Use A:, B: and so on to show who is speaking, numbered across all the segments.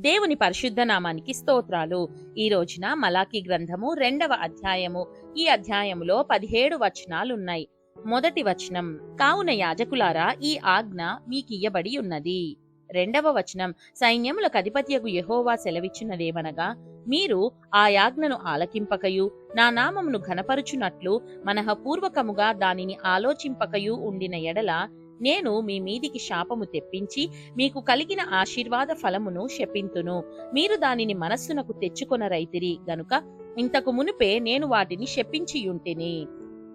A: దేవుని పరిశుద్ధ నామానికి స్తోత్రాలు. ఈ రోజున మలాకీ గ్రంథము 2వ అధ్యాయము. ఈ అధ్యాయములో 17 వచనాలున్నాయి. మొదటి వచనం, కావున యాజకులారా ఈ ఆజ్ఞ మీకియ్యబడి ఉన్నది. 2వ వచనం, సైన్యములకు అధిపతియగు యెహోవా సెలవిచ్చినదేమనగా, మీరు ఆ యాజ్ఞను ఆలకింపకయు నా నామమును ఘనపరుచునట్లు మనఃపూర్వకముగా దానిని ఆలోచింపకయు ఉండిన ఎడల నేను మీ మీదికి శాపము తెప్పించి మీకు కలిగిన ఆశీర్వాద ఫలమును శపింతును. మీరు దానిని మనస్సునకు తెచ్చుకొనరైతిరి గనుక ఇంతకు మునుపే నేను వాటిని శపించియుంటిని.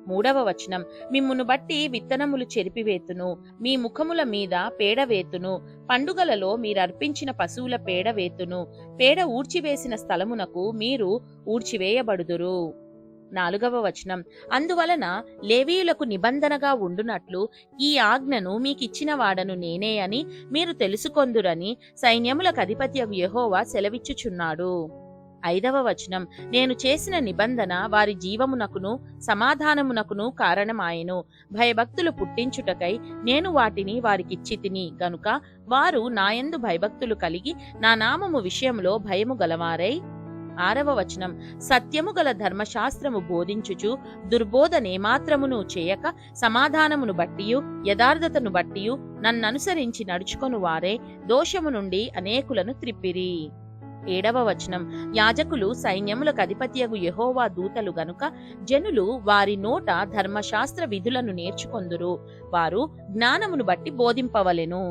A: 3వ వచనం, మిమ్మును బట్టి విత్తనములు చెరిపివేతును, మీ ముఖముల మీద పేడవేతును, పండుగలలో మీరర్పించిన పశువుల పేడవేతును, పేడ ఊడ్చివేసిన స్థలమునకు మీరు ఊడ్చివేయబడుదురు. 4వ వచనం, అందువలన లేవీయులకు నిబంధనగా ఉండునట్లు ఈ ఆజ్ఞను మీకిచ్చిన వాడను నేనే అని మీరు తెలుసుకొందురని సైన్యములకు అధిపతియగు యెహోవా సెలవిచ్చుచున్నాడు. 5వ వచనం, నేను చేసిన నిబంధన వారి జీవమునకును సమాధానమునకును కారణమాయెను. భయభక్తులు పుట్టించుటకై నేను వాటిని వారికిచ్చితిని గనుక వారు నాయందు భయభక్తులు కలిగి నా నామము విషయంలో భయము గలవారై. 6వ వచనం, సత్యము గల ధర్మశాస్త్రము బోధించుచు దుర్బోధనేమాత్రమును చేయక సమాధానమును బట్టియు యథార్థతను బట్టియు నన్ననుసరించి నడుచుకొను వారే దోషము నుండి అనేకులను త్రిప్పిరి. 7వ వచనం, యాజకులు సైన్యములకు అధిపతియగు యెహోవా దూతలు గనుక జనులు వారి నోట ధర్మశాస్త్ర విధులను నేర్చుకొందురు, వారు జ్ఞానమును బట్టి బోధింపవలెను.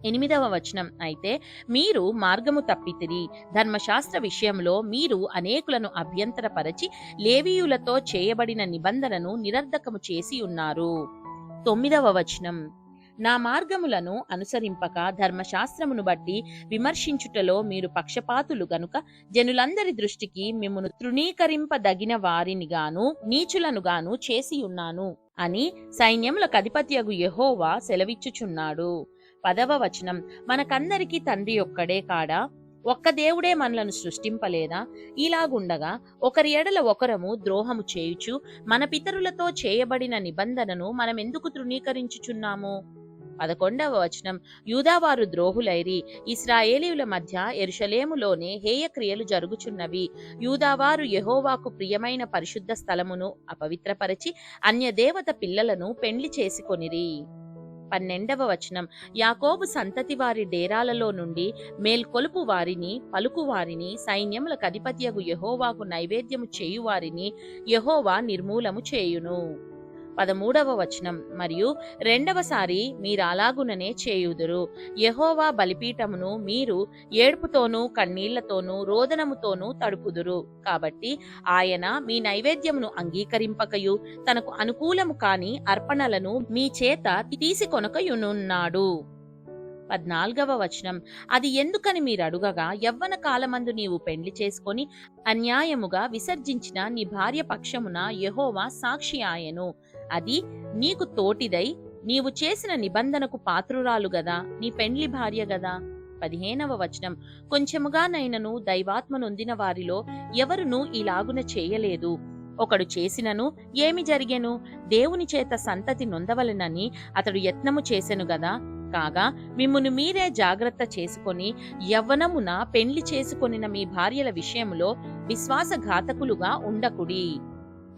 A: 8వ వచనం, అయితే మీరు మార్గము తప్పితిరి, ధర్మశాస్త్ర విషయంలో మీరు అనేకులను అభ్యంతరపరచి లేవీయులతో చేయబడిన నిబంధనను నిరర్ధకము చేసి ఉన్నారు. 9వ వచనం, నా మార్గములను అనుసరింపక ధర్మశాస్త్రమును బట్టి విమర్శించుటలో మీరు పక్షపాతులు గనుక జనులందరి దృష్టికి మిమ్మును తృణీకరింపదగిన వారినిగాను నీచులనుగాను చేసి ఉన్నాను అని సైన్యములకు అధిపతియగు యెహోవా సెలవిచ్చుచున్నాడు. 10వ వచనం, మనకందరికీ తండ్రి ఒక్కడే కాడా? ఒక్క దేవుడే మనలను సృష్టింపలేదా? ఇలాగుండగా ఒకరి ఎడల ఒకరము ద్రోహము చేయుచు మన పితరులతో చేయబడిన నిబంధనను మనమెందుకు తృణీకరించుచున్నాము? 11వ వచనం, యూదావారు ద్రోహులైరి, ఇశ్రాయేలీయుల మధ్య యెరూషలేములోనే హేయక్రియలు జరుగుచున్నవి. యూదావారు యెహోవాకు ప్రియమైన పరిశుద్ధ స్థలమును అపవిత్రపరచి అన్యదేవత పిల్లలను పెండ్లి చేసుకొనిరి. 12వ వచనం, యాకోబు సంతతి వారి డేరాలలో నుండి మేల్కొలుపు వారిని పలుకు వారిని సైన్యములకు అధిపతియగు యెహోవాకు నైవేద్యము చేయువారిని యెహోవా నిర్మూలము చేయును. 13వ వచనం, మరియు రెండవసారి మీరలాగుననే చేయుదురు. యెహోవా బలిపీఠమును మీరు ఏడుపుతోనూ కన్నీళ్లతోనూ రోదనముతోనూ తడుపుదురు. కాబట్టి ఆయన మీ నైవేద్యమును అంగీకరింపకయు తనకు అనుకూలము కాని అర్పణలను మీ చేత తీసుకొనకయునున్నాడు. 14వ వచనం, అది ఎందుకని మీరడుగగా యవ్వన కాలమందు నీవు పెండ్లి చేసుకొని అన్యాయముగా విసర్జించిన నీ భార్య పక్షమున యెహోవా సాక్షి ఆయను. అది నీకు తోటిదై నీవు చేసిన నిబంధనకు పాత్రురాలు గదా, నీ పెండ్లి భార్య గదా. 15వ వచనం, కొంచెముగానైనను దైవాత్మ నొందిన వారిలో ఎవరునూ ఇలాగున చేయలేదు. ఒకడు చేసినను ఏమి జరిగెను? దేవుని చేత సంతతి నొందవలెనని అతడు యత్నము చేసెను గదా. కాగా మిమ్మును మీరే జాగ్రత్త చేసుకొని యవ్వనమున పెండ్లి చేసుకొనిన మీ భార్యల విషయములో విశ్వాసఘాతకులుగా ఉండకుడి.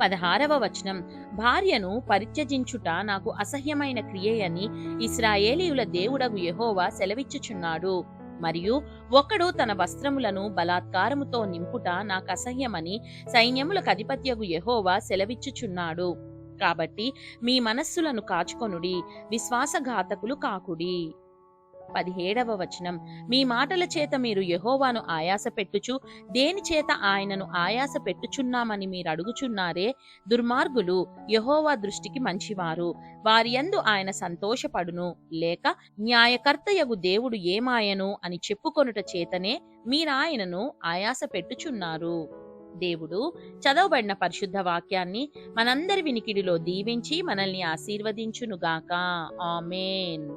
A: 16వ వచనం, భార్యను పరిత్యజించుట నాకు అసహ్యమైన క్రియయని ఇశ్రాయేలీయుల దేవుడగు యెహోవా సెలవిచ్చుచున్నాడు. మరియు ఒకడు తన వస్త్రములను బలాత్కారముతో నింపుట నాకు అసహ్యమని సైన్యములకు అధిపత్యగు యెహోవా సెలవిచ్చుచున్నాడు. కాబట్టి మీ మనస్సులను కాచుకొనుడి, విశ్వాసఘాతకులు కాకుడి. 17వ వచనం, మీ మాటల చేత మీరు యెహోవాను ఆయాస పెట్టుచు దేని చేత ఆయనను ఆయాస పెట్టుచున్నామని మీరు అడుగుచున్నారే. దుర్మార్గులు యెహోవా దృష్టికి మంచివారు, వారి యందు ఆయన సంతోషపడును. లేక న్యాయకర్తయగు దేవుడు ఏమాయను అని చెప్పుకొనుట చేతనే మీరాయనను ఆయాస పెట్టుచున్నారు. దేవుడు చదవబడిన పరిశుద్ధ వాక్యాన్ని మనందరి వినికిడిలో దీవించి మనల్ని ఆశీర్వదించునుగాక. ఆమేన్.